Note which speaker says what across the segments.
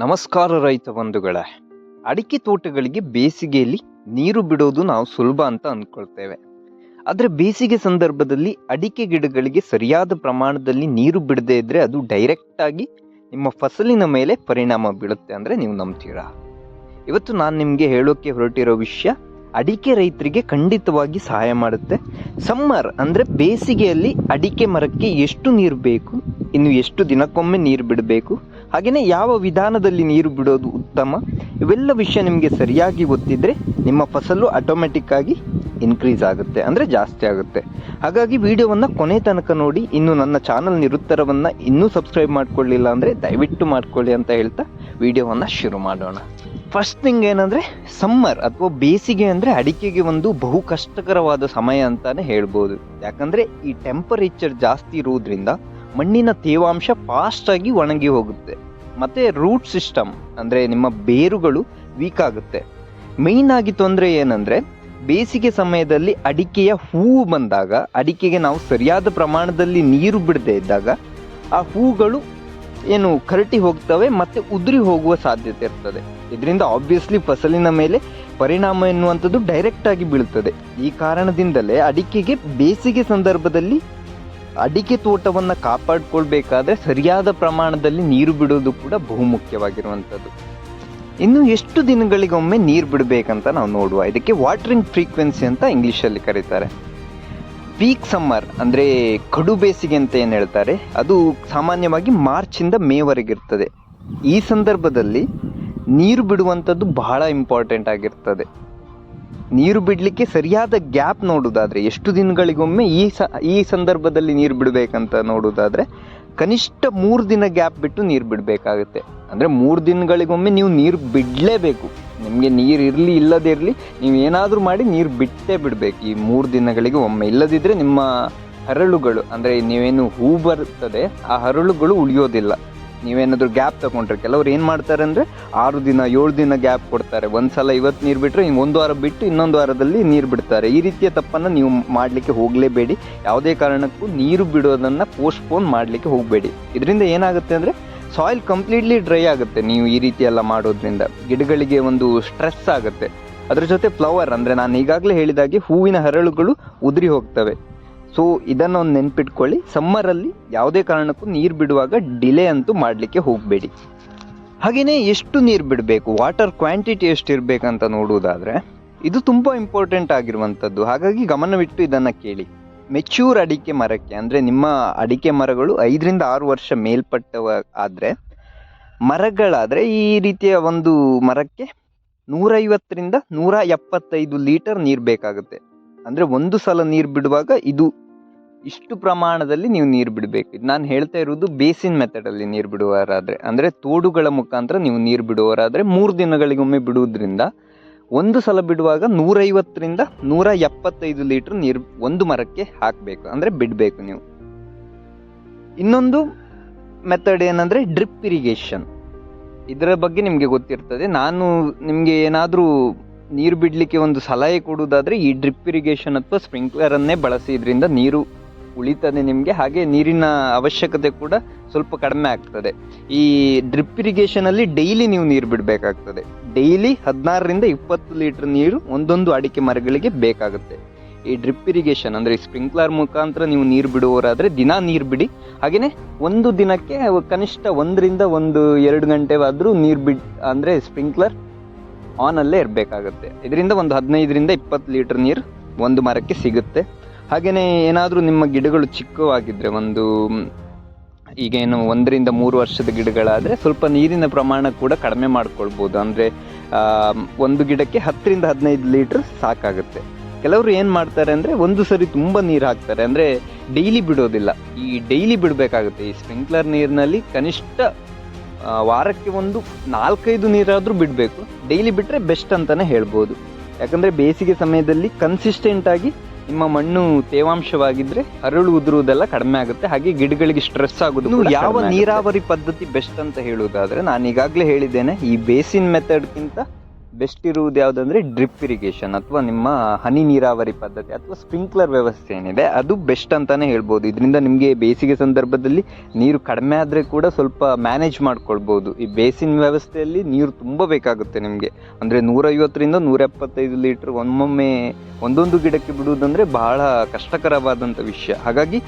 Speaker 1: ನಮಸ್ಕಾರ ರೈತ ಬಂಧುಗಳೇ. ಅಡಿಕೆ ತೋಟಗಳಿಗೆ ಬೇಸಿಗೆಯಲ್ಲಿ ನೀರು ಬಿಡೋದು ನಾವು ಸುಲಭ ಅಂತ ಅಂದ್ಕೊಳ್ತೇವೆ. ಆದರೆ ಬೇಸಿಗೆ ಸಂದರ್ಭದಲ್ಲಿ ಅಡಿಕೆ ಗಿಡಗಳಿಗೆ ಸರಿಯಾದ ಪ್ರಮಾಣದಲ್ಲಿ ನೀರು ಬಿಡದೇ ಇದ್ರೆ ಅದು ಡೈರೆಕ್ಟ್ ಆಗಿ ನಿಮ್ಮ ಫಸಲಿನ ಮೇಲೆ ಪರಿಣಾಮ ಬೀಳುತ್ತೆ ಅಂದರೆ ನೀವು ನಂಬ್ತೀರಾ? ಇವತ್ತು ನಾನು ನಿಮಗೆ ಹೇಳೋಕೆ ಹೊರಟಿರೋ ವಿಷಯ ಅಡಿಕೆ ರೈತರಿಗೆ ಖಂಡಿತವಾಗಿ ಸಹಾಯ ಮಾಡುತ್ತೆ. ಸಮ್ಮರ್ ಅಂದರೆ ಬೇಸಿಗೆಯಲ್ಲಿ ಅಡಿಕೆ ಮರಕ್ಕೆ ಎಷ್ಟು ನೀರು ಬೇಕು, ಇನ್ನು ಎಷ್ಟು ದಿನಕ್ಕೊಮ್ಮೆ ನೀರು ಬಿಡಬೇಕು, ಹಾಗೆಯೇ ಯಾವ ವಿಧಾನದಲ್ಲಿ ನೀರು ಬಿಡೋದು ಉತ್ತಮ, ಇವೆಲ್ಲ ವಿಷಯ ನಿಮಗೆ ಸರಿಯಾಗಿ ಗೊತ್ತಿದ್ದರೆ ನಿಮ್ಮ ಫಸಲು ಆಟೋಮೆಟಿಕ್ ಆಗಿ ಇನ್ಕ್ರೀಸ್ ಆಗುತ್ತೆ, ಅಂದರೆ ಜಾಸ್ತಿ ಆಗುತ್ತೆ. ಹಾಗಾಗಿ ವಿಡಿಯೋವನ್ನು ಕೊನೆ ತನಕ ನೋಡಿ. ಇನ್ನು ನನ್ನ ಚಾನಲ್ ನಿರುತ್ತರವನ್ನು ಇನ್ನೂ ಸಬ್ಸ್ಕ್ರೈಬ್ ಮಾಡ್ಕೊಳ್ಳಿಲ್ಲ ಅಂದರೆ ದಯವಿಟ್ಟು ಮಾಡ್ಕೊಳ್ಳಿ ಅಂತ ಹೇಳ್ತಾ ವಿಡಿಯೋವನ್ನು ಶುರು ಮಾಡೋಣ. ಫಸ್ಟ್ ಥಿಂಗ್ ಏನಂದರೆ, ಸಮ್ಮರ್ ಅಥವಾ ಬೇಸಿಗೆ ಅಂದರೆ ಅಡಿಕೆಗೆ ಒಂದು ಬಹು ಕಷ್ಟಕರವಾದ ಸಮಯ ಅಂತಾನೆ ಹೇಳ್ಬೋದು. ಯಾಕಂದರೆ ಈ ಟೆಂಪರೇಚರ್ ಜಾಸ್ತಿ ಇರುವುದರಿಂದ ಮಣ್ಣಿನ ತೇವಾಂಶ ಫಾಸ್ಟಾಗಿ ಒಣಗಿ ಹೋಗುತ್ತೆ, ಮತ್ತು ರೂಟ್ ಸಿಸ್ಟಮ್ ಅಂದರೆ ನಿಮ್ಮ ಬೇರುಗಳು ವೀಕ್ ಆಗುತ್ತೆ. ಮೇಯ್ನ್ ಆಗಿ ತೊಂದರೆ ಏನಂದರೆ, ಬೇಸಿಗೆ ಸಮಯದಲ್ಲಿ ಅಡಿಕೆಯ ಹೂವು ಬಂದಾಗ ಅಡಿಕೆಗೆ ನಾವು ಸರಿಯಾದ ಪ್ರಮಾಣದಲ್ಲಿ ನೀರು ಬಿಡದೇ ಇದ್ದಾಗ ಆ ಹೂಗಳು ಏನು ಕರಟಿ ಹೋಗ್ತವೆ ಮತ್ತು ಉದುರಿ ಹೋಗುವ ಸಾಧ್ಯತೆ ಇರ್ತದೆ. ಇದರಿಂದ ಆಬ್ವಿಯಸ್ಲಿ ಫಸಲಿನ ಮೇಲೆ ಪರಿಣಾಮ ಎನ್ನುವಂಥದ್ದು ಡೈರೆಕ್ಟ್ ಆಗಿ ಬೀಳ್ತದೆ. ಈ ಕಾರಣದಿಂದಲೇ ಅಡಿಕೆಗೆ ಬೇಸಿಗೆ ಸಂದರ್ಭದಲ್ಲಿ ಅಡಿಕೆ ತೋಟವನ್ನು ಕಾಪಾಡಿಕೊಳ್ಬೇಕಾದ್ರೆ ಸರಿಯಾದ ಪ್ರಮಾಣದಲ್ಲಿ ನೀರು ಬಿಡೋದು ಕೂಡ ಬಹುಮುಖ್ಯವಾಗಿರುವಂಥದ್ದು. ಇನ್ನು ಎಷ್ಟು ದಿನಗಳಿಗೊಮ್ಮೆ ನೀರು ಬಿಡಬೇಕಂತ ನಾವು ನೋಡುವ. ಇದಕ್ಕೆ ವಾಟರಿಂಗ್ ಫ್ರೀಕ್ವೆನ್ಸಿ ಅಂತ ಇಂಗ್ಲೀಷಲ್ಲಿ ಕರೀತಾರೆ. ಪೀಕ್ ಸಮ್ಮರ್ ಅಂದರೆ ಕಡು ಬೇಸಿಗೆ ಅಂತ ಏನು ಹೇಳ್ತಾರೆ, ಅದು ಸಾಮಾನ್ಯವಾಗಿ ಮಾರ್ಚಿಂದ ಮೇವರೆಗಿರ್ತದೆ. ಈ ಸಂದರ್ಭದಲ್ಲಿ ನೀರು ಬಿಡುವಂಥದ್ದು ಬಹಳ ಇಂಪಾರ್ಟೆಂಟ್ ಆಗಿರ್ತದೆ. ನೀರು ಬಿಡಲಿಕ್ಕೆ ಸರಿಯಾದ ಗ್ಯಾಪ್ ನೋಡೋದಾದರೆ, ಎಷ್ಟು ದಿನಗಳಿಗೊಮ್ಮೆ ಈ ಸಂದರ್ಭದಲ್ಲಿ ನೀರು ಬಿಡಬೇಕಂತ ನೋಡೋದಾದರೆ ಕನಿಷ್ಠ 3 ದಿನ ಗ್ಯಾಪ್ ಬಿಟ್ಟು ನೀರು ಬಿಡಬೇಕಾಗುತ್ತೆ. ಅಂದರೆ 3 ದಿನಗಳಿಗೊಮ್ಮೆ ನೀವು ನೀರು ಬಿಡಲೇಬೇಕು. ನಿಮಗೆ ನೀರು ಇರಲಿ ಇಲ್ಲದೇ ಇರಲಿ, ನೀವು ಏನಾದರೂ ಮಾಡಿ ನೀರು ಬಿಟ್ಟೇ ಬಿಡಬೇಕು ಈ 3 ದಿನಗಳಿಗೆ ಒಮ್ಮೆ. ಇಲ್ಲದಿದ್ದರೆ ನಿಮ್ಮ ಹರಳುಗಳು ಅಂದರೆ ನೀವೇನು ಹೂ ಬರ್ತದೆ ಆ ಹರಳುಗಳು ಉಳಿಯೋದಿಲ್ಲ. ನೀವೇನಾದರೂ ಗ್ಯಾಪ್ ತಗೊಂಡ್ರೆ, ಕೆಲವ್ರು ಏನು ಮಾಡ್ತಾರೆ ಅಂದರೆ 6 ದಿನ 7 ದಿನ ಗ್ಯಾಪ್ ಕೊಡ್ತಾರೆ. ಒಂದು ಸಲ ಇವತ್ತು ನೀರು ಬಿಟ್ಟರೆ ಒಂದು ವಾರ ಬಿಟ್ಟು ಇನ್ನೊಂದು ವಾರದಲ್ಲಿ ನೀರು ಬಿಡ್ತಾರೆ. ಈ ರೀತಿಯ ತಪ್ಪನ್ನು ನೀವು ಮಾಡಲಿಕ್ಕೆ ಹೋಗಲೇಬೇಡಿ. ಯಾವುದೇ ಕಾರಣಕ್ಕೂ ನೀರು ಬಿಡೋದನ್ನು ಪೋಸ್ಟ್ಪೋನ್ ಮಾಡಲಿಕ್ಕೆ ಹೋಗಬೇಡಿ. ಇದರಿಂದ ಏನಾಗುತ್ತೆ ಅಂದರೆ ಸಾಯಿಲ್ ಕಂಪ್ಲೀಟ್ಲಿ ಡ್ರೈ ಆಗುತ್ತೆ. ನೀವು ಈ ರೀತಿ ಎಲ್ಲ ಮಾಡೋದ್ರಿಂದ ಗಿಡಗಳಿಗೆ ಒಂದು ಸ್ಟ್ರೆಸ್ ಆಗುತ್ತೆ. ಅದರ ಜೊತೆ ಫ್ಲವರ್ ಅಂದರೆ ನಾನು ಈಗಾಗಲೇ ಹೇಳಿದಾಗೆ ಹೂವಿನ ಹರಳುಗಳು ಉದುರಿ ಹೋಗ್ತವೆ. ಸೊ ಇದನ್ನೊಂದು ನೆನ್ಪಿಟ್ಕೊಳ್ಳಿ. ಸಮ್ಮರಲ್ಲಿ ಯಾವುದೇ ಕಾರಣಕ್ಕೂ ನೀರು ಬಿಡುವಾಗ ಡಿಲೇ ಅಂತೂ ಮಾಡಲಿಕ್ಕೆ ಹೋಗಬೇಡಿ. ಹಾಗೆಯೇ ಎಷ್ಟು ನೀರು ಬಿಡಬೇಕು, ವಾಟರ್ ಕ್ವಾಂಟಿಟಿ ಎಷ್ಟು ಇರಬೇಕಂತ ನೋಡುವುದಾದರೆ ಇದು ತುಂಬ ಇಂಪಾರ್ಟೆಂಟ್ ಆಗಿರುವಂಥದ್ದು. ಹಾಗಾಗಿ ಗಮನವಿಟ್ಟು ಇದನ್ನು ಕೇಳಿ. ಮೆಚ್ಯೂರ್ ಅಡಿಕೆ ಮರಕ್ಕೆ ಅಂದರೆ ನಿಮ್ಮ ಅಡಿಕೆ ಮರಗಳು 5 ರಿಂದ 6 ವರ್ಷ ಮೇಲ್ಪಟ್ಟವ ಆದರೆ ಮರಗಳಾದರೆ ಈ ರೀತಿಯ ಒಂದು ಮರಕ್ಕೆ 150 ರಿಂದ 175 ಲೀಟರ್ ನೀರು ಬೇಕಾಗುತ್ತೆ. ಅಂದರೆ ಒಂದು ಸಲ ನೀರು ಬಿಡುವಾಗ ಇಷ್ಟು ಪ್ರಮಾಣದಲ್ಲಿ ನೀವು ನೀರು ಬಿಡಬೇಕು. ಇದು ನಾನು ಹೇಳ್ತಾ ಇರೋದು ಬೇಸಿನ್ ಮೆಥಡಲ್ಲಿ ನೀರು ಬಿಡುವವರಾದರೆ, ಅಂದರೆ ತೋಡುಗಳ ಮುಖಾಂತರ ನೀವು ನೀರು ಬಿಡುವವರಾದರೆ 3 ದಿನಗಳಿಗೊಮ್ಮೆ ಬಿಡುವುದರಿಂದ ಒಂದು ಸಲ ಬಿಡುವಾಗ 150 ರಿಂದ 175 ಲೀಟರ್ ನೀರು ಒಂದು ಮರಕ್ಕೆ ಹಾಕಬೇಕು, ಅಂದರೆ ಬಿಡಬೇಕು ನೀವು. ಇನ್ನೊಂದು ಮೆಥಡ್ ಏನಂದರೆ ಡ್ರಿಪ್ ಇರಿಗೇಷನ್. ಇದರ ಬಗ್ಗೆ ನಿಮಗೆ ಗೊತ್ತಿರ್ತದೆ. ನಾನು ನಿಮಗೆ ಏನಾದರೂ ನೀರು ಬಿಡಲಿಕ್ಕೆ ಒಂದು ಸಲಹೆ ಕೊಡುವುದಾದರೆ ಈ ಡ್ರಿಪ್ ಇರಿಗೇಷನ್ ಅಥವಾ ಸ್ಪ್ರಿಂಕ್ಲರನ್ನೇ ಬಳಸಿ. ಇದರಿಂದ ನೀರು ಉಳಿತದೆ ನಿಮಗೆ, ಹಾಗೆ ನೀರಿನ ಅವಶ್ಯಕತೆ ಕೂಡ ಸ್ವಲ್ಪ ಕಡಿಮೆ ಆಗ್ತದೆ. ಈ ಡ್ರಿಪ್ ಇರಿಗೇಷನಲ್ಲಿ ಡೈಲಿ ನೀವು ನೀರು ಬಿಡಬೇಕಾಗ್ತದೆ. ಡೈಲಿ 16 ರಿಂದ 20 ಲೀಟರ್ ನೀರು ಒಂದೊಂದು ಅಡಿಕೆ ಮರಗಳಿಗೆ ಬೇಕಾಗುತ್ತೆ. ಈ ಡ್ರಿಪ್ ಇರಿಗೇಷನ್ ಅಂದರೆ ಸ್ಪ್ರಿಂಕ್ಲರ್ ಮುಖಾಂತರ ನೀವು ನೀರು ಬಿಡುವವರಾದರೆ ದಿನ ನೀರು ಬಿಡಿ. ಹಾಗೆಯೇ ಒಂದು ದಿನಕ್ಕೆ ಕನಿಷ್ಠ 1 ರಿಂದ 1-2 ಗಂಟೆವಾದರೂ ನೀರು ಅಂದರೆ ಸ್ಪ್ರಿಂಕ್ಲರ್ ಆನಲ್ಲೇ ಇರಬೇಕಾಗುತ್ತೆ. ಇದರಿಂದ ಒಂದು 15 ರಿಂದ 20 ಲೀಟರ್ ನೀರು ಒಂದು ಮರಕ್ಕೆ ಸಿಗುತ್ತೆ. ಹಾಗೆಯೇ ಏನಾದರೂ ನಿಮ್ಮ ಗಿಡಗಳು ಚಿಕ್ಕವಾಗಿದ್ದರೆ, ಈಗೇನು 1 ರಿಂದ 3 ವರ್ಷದ ಗಿಡಗಳಾದರೆ ಸ್ವಲ್ಪ ನೀರಿನ ಪ್ರಮಾಣ ಕೂಡ ಕಡಿಮೆ ಮಾಡ್ಕೊಳ್ಬೋದು. ಅಂದರೆ ಒಂದು ಗಿಡಕ್ಕೆ 10 ರಿಂದ 15 ಲೀಟ್ರ್ ಸಾಕಾಗುತ್ತೆ. ಕೆಲವರು ಏನು ಮಾಡ್ತಾರೆ ಅಂದರೆ ಒಂದು ಸರಿ ತುಂಬ ನೀರು ಹಾಕ್ತಾರೆ, ಅಂದರೆ ಡೈಲಿ ಬಿಡೋದಿಲ್ಲ. ಈ ಡೈಲಿ ಬಿಡಬೇಕಾಗುತ್ತೆ. ಈ ಸ್ಪ್ರಿಂಕ್ಲರ್ ನೀರಿನಲ್ಲಿ ಕನಿಷ್ಠ ವಾರಕ್ಕೆ ಒಂದು 4-5 ನೀರಾದರೂ ಬಿಡಬೇಕು. ಡೈಲಿ ಬಿಟ್ಟರೆ ಬೆಸ್ಟ್ ಅಂತಲೇ ಹೇಳ್ಬೋದು. ಯಾಕಂದರೆ ಬೇಸಿಗೆ ಸಮಯದಲ್ಲಿ ಕನ್ಸಿಸ್ಟೆಂಟಾಗಿ ನಿಮ್ಮ ಮಣ್ಣು ತೇವಾಂಶವಾಗಿದ್ದರೆ ಹರಳು ಉದುರುವುದೆಲ್ಲ ಕಡಿಮೆ ಆಗುತ್ತೆ, ಹಾಗೆ ಗಿಡಗಳಿಗೆ ಸ್ಟ್ರೆಸ್ ಆಗೋದು. ಯಾವ ನೀರಾವರಿ ಪದ್ಧತಿ ಬೆಸ್ಟ್ ಅಂತ ಹೇಳುವುದಾದರೆ ನಾನು ಈಗಾಗಲೇ ಹೇಳಿದ್ದೇನೆ, ಈ ಬೇಸಿನ್ ಮೆಥಡ್ಗಿಂತ ಬೆಸ್ಟ್ ಇರುವುದು ಯಾವುದಂದ್ರೆ ಡ್ರಿಪ್ ಇರಿಗೇಷನ್ ಅಥವಾ ನಿಮ್ಮ ಹನಿ ನೀರಾವರಿ ಪದ್ಧತಿ ಅಥವಾ ಸ್ಪ್ರಿಂಕ್ಲರ್ ವ್ಯವಸ್ಥೆ ಏನಿದೆ ಅದು ಬೆಸ್ಟ್ ಅಂತಾನೆ ಹೇಳ್ಬೋದು. ಇದರಿಂದ ನಿಮಗೆ ಬೇಸಿಗೆ ಸಂದರ್ಭದಲ್ಲಿ ನೀರು ಕಡಿಮೆ ಆದರೆ ಕೂಡ ಸ್ವಲ್ಪ ಮ್ಯಾನೇಜ್ ಮಾಡ್ಕೊಳ್ಬೋದು. ಈ ಬೇಸಿನ್ ವ್ಯವಸ್ಥೆಯಲ್ಲಿ ನೀರು ತುಂಬ ಬೇಕಾಗುತ್ತೆ ನಿಮಗೆ, ಅಂದರೆ 150ರಿಂದ 175 ಲೀಟ್ರ್ ಒಮ್ಮೊಮ್ಮೆ ಒಂದೊಂದು ಗಿಡಕ್ಕೆ ಬಿಡುವುದಂದರೆ ಬಹಳ ಕಷ್ಟಕರವಾದಂಥ ವಿಷಯ. ಹಾಗಾಗಿ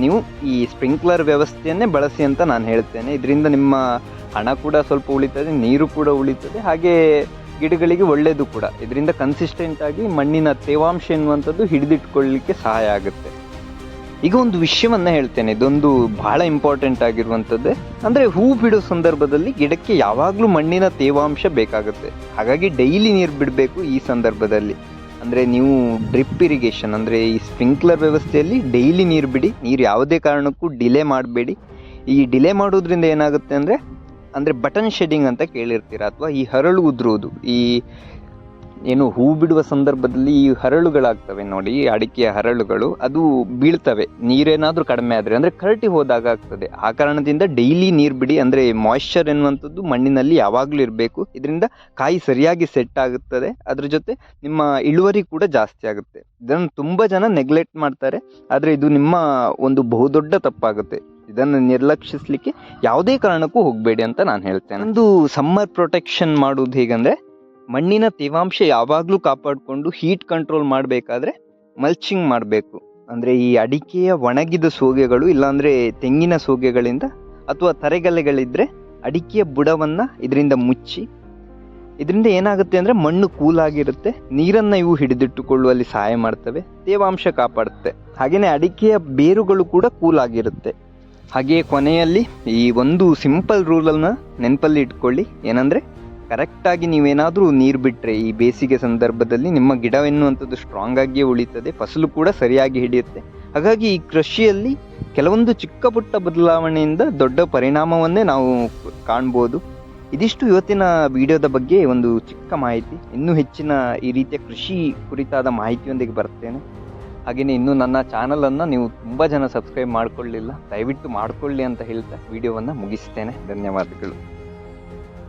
Speaker 1: ನೀವು ಈ ಸ್ಪ್ರಿಂಕ್ಲರ್ ವ್ಯವಸ್ಥೆಯನ್ನೇ ಬಳಸಿ ಅಂತ ನಾನು ಹೇಳ್ತೇನೆ. ಇದರಿಂದ ನಿಮ್ಮ ಹಣ ಕೂಡ ಸ್ವಲ್ಪ ಉಳಿತದೆ, ನೀರು ಕೂಡ ಉಳಿತದೆ, ಹಾಗೆ ಗಿಡಗಳಿಗೆ ಒಳ್ಳೆಯದು ಕೂಡ. ಇದರಿಂದ ಕನ್ಸಿಸ್ಟೆಂಟ್ ಆಗಿ ಮಣ್ಣಿನ ತೇವಾಂಶ ಎನ್ನುವಂಥದ್ದು ಹಿಡಿದಿಟ್ಕೊಳ್ಳಲಿಕ್ಕೆ ಸಹಾಯ ಆಗುತ್ತೆ. ಈಗ ಒಂದು ವಿಷಯವನ್ನ ಹೇಳ್ತೇನೆ, ಇದೊಂದು ಬಹಳ ಇಂಪಾರ್ಟೆಂಟ್ ಆಗಿರುವಂಥದ್ದೇ. ಅಂದರೆ ಹೂ ಬಿಡೋ ಸಂದರ್ಭದಲ್ಲಿ ಗಿಡಕ್ಕೆ ಯಾವಾಗಲೂ ಮಣ್ಣಿನ ತೇವಾಂಶ ಬೇಕಾಗುತ್ತೆ. ಹಾಗಾಗಿ ಡೈಲಿ ನೀರು ಬಿಡಬೇಕು ಈ ಸಂದರ್ಭದಲ್ಲಿ. ಅಂದರೆ ನೀವು ಡ್ರಿಪ್ ಇರಿಗೇಷನ್ ಅಂದರೆ ಈ ಸ್ಪ್ರಿಂಕ್ಲರ್ ವ್ಯವಸ್ಥೆಯಲ್ಲಿ ಡೈಲಿ ನೀರು ಬಿಡಿ. ನೀರು ಯಾವುದೇ ಕಾರಣಕ್ಕೂ ಡಿಲೇ ಮಾಡಬೇಡಿ. ಈ ಡಿಲೇ ಮಾಡೋದ್ರಿಂದ ಏನಾಗುತ್ತೆ ಅಂದರೆ ಬಟನ್ ಶೆಡಿಂಗ್ ಅಂತ ಕೇಳಿರ್ತೀರ, ಅಥವಾ ಈ ಹರಳು ಉದುರುವುದು. ಈ ಏನು ಹೂ ಬಿಡುವ ಸಂದರ್ಭದಲ್ಲಿ ಈ ಹರಳುಗಳಾಗ್ತವೆ ನೋಡಿ, ಅಡಿಕೆಯ ಹರಳುಗಳು, ಅದು ಬೀಳ್ತವೆ ನೀರೇನಾದರೂ ಕಡಿಮೆ ಆದರೆ, ಅಂದರೆ ಕರಟಿ ಹೋದಾಗ ಆಗ್ತದೆ. ಆ ಕಾರಣದಿಂದ ಡೈಲಿ ನೀರು ಬಿಡಿ. ಅಂದರೆ ಮಾಯ್ಶ್ಚರ್ ಎನ್ನುವಂಥದ್ದು ಮಣ್ಣಿನಲ್ಲಿ ಯಾವಾಗಲೂ ಇರಬೇಕು. ಇದರಿಂದ ಕಾಯಿ ಸರಿಯಾಗಿ ಸೆಟ್ ಆಗುತ್ತದೆ, ಅದ್ರ ಜೊತೆ ನಿಮ್ಮ ಇಳುವರಿ ಕೂಡ ಜಾಸ್ತಿ ಆಗುತ್ತೆ. ಇದನ್ನು ತುಂಬ ಜನ ನೆಗ್ಲೆಕ್ಟ್ ಮಾಡ್ತಾರೆ, ಆದರೆ ಇದು ನಿಮ್ಮ ಒಂದು ಬಹುದೊಡ್ಡ ತಪ್ಪಾಗುತ್ತೆ. ಇದನ್ನು ನಿರ್ಲಕ್ಷಿಸಲಿಕ್ಕೆ ಯಾವುದೇ ಕಾರಣಕ್ಕೂ ಹೋಗಬೇಡಿ ಅಂತ ನಾನು ಹೇಳ್ತೇನೆ. ಒಂದು ಸಮ್ಮರ್ ಪ್ರೊಟೆಕ್ಷನ್ ಮಾಡುವುದು ಹೇಗಂದರೆ, ಮಣ್ಣಿನ ತೇವಾಂಶ ಯಾವಾಗಲೂ ಕಾಪಾಡಿಕೊಂಡು ಹೀಟ್ ಕಂಟ್ರೋಲ್ ಮಾಡಬೇಕಾದ್ರೆ ಮಲ್ಚಿಂಗ್ ಮಾಡಬೇಕು. ಅಂದರೆ ಈ ಅಡಿಕೆಯ ಒಣಗಿದ ಸೋಗೆಗಳು, ಇಲ್ಲಾಂದರೆ ತೆಂಗಿನ ಸೋಗೆಗಳಿಂದ ಅಥವಾ ತರೆಗಲೆಗಳಿದ್ದರೆ ಅಡಿಕೆಯ ಬುಡವನ್ನು ಇದರಿಂದ ಮುಚ್ಚಿ. ಇದರಿಂದ ಏನಾಗುತ್ತೆ ಅಂದರೆ ಮಣ್ಣು ಕೂಲಾಗಿರುತ್ತೆ, ನೀರನ್ನು ಇವು ಹಿಡಿದಿಟ್ಟುಕೊಳ್ಳುವಲ್ಲಿ ಸಹಾಯ ಮಾಡ್ತವೆ, ತೇವಾಂಶ ಕಾಪಾಡುತ್ತೆ. ಹಾಗೆಯೇ ಅಡಿಕೆಯ ಬೇರುಗಳು ಕೂಡ ಕೂಲಾಗಿರುತ್ತೆ. ಹಾಗೆಯೇ ಕೊನೆಯಲ್ಲಿ ಈ ಒಂದು ಸಿಂಪಲ್ ರೂಲನ್ನು ನೆನಪಲ್ಲಿ ಇಟ್ಕೊಳ್ಳಿ, ಏನಂದರೆ ಕರೆಕ್ಟಾಗಿ ನೀವೇನಾದರೂ ನೀರು ಬಿಟ್ಟರೆ ಈ ಬೇಸಿಗೆ ಸಂದರ್ಭದಲ್ಲಿ ನಿಮ್ಮ ಗಿಡ ಎನ್ನುವಂಥದ್ದು ಸ್ಟ್ರಾಂಗ್ ಆಗಿಯೇ ಉಳಿತದೆ, ಫಸಲು ಕೂಡ ಸರಿಯಾಗಿ ಹಿಡಿಯುತ್ತೆ. ಹಾಗಾಗಿ ಈ ಕೃಷಿಯಲ್ಲಿ ಕೆಲವೊಂದು ಚಿಕ್ಕ ಪುಟ್ಟ ಬದಲಾವಣೆಯಿಂದ ದೊಡ್ಡ ಪರಿಣಾಮವನ್ನೇ ನಾವು ಕಾಣ್ಬೋದು. ಇದಿಷ್ಟು ಇವತ್ತಿನ ವಿಡಿಯೋದ ಬಗ್ಗೆ ಒಂದು ಚಿಕ್ಕ ಮಾಹಿತಿ. ಇನ್ನೂ ಹೆಚ್ಚಿನ ಈ ರೀತಿಯ ಕೃಷಿ ಕುರಿತಾದ ಮಾಹಿತಿಯೊಂದಿಗೆ ಬರ್ತೇನೆ. ಹಾಗೆಯೇ ಇನ್ನೂ ನನ್ನ ಚಾನಲನ್ನು ನೀವು ತುಂಬ ಜನ ಸಬ್ಸ್ಕ್ರೈಬ್ ಮಾಡಿಕೊಳ್ಳಿಲ್ಲ, ದಯವಿಟ್ಟು ಮಾಡಿಕೊಳ್ಳಿ ಅಂತ ಹೇಳ್ತಾ ವಿಡಿಯೋವನ್ನು ಮುಗಿಸ್ತೇನೆ. ಧನ್ಯವಾದಗಳು.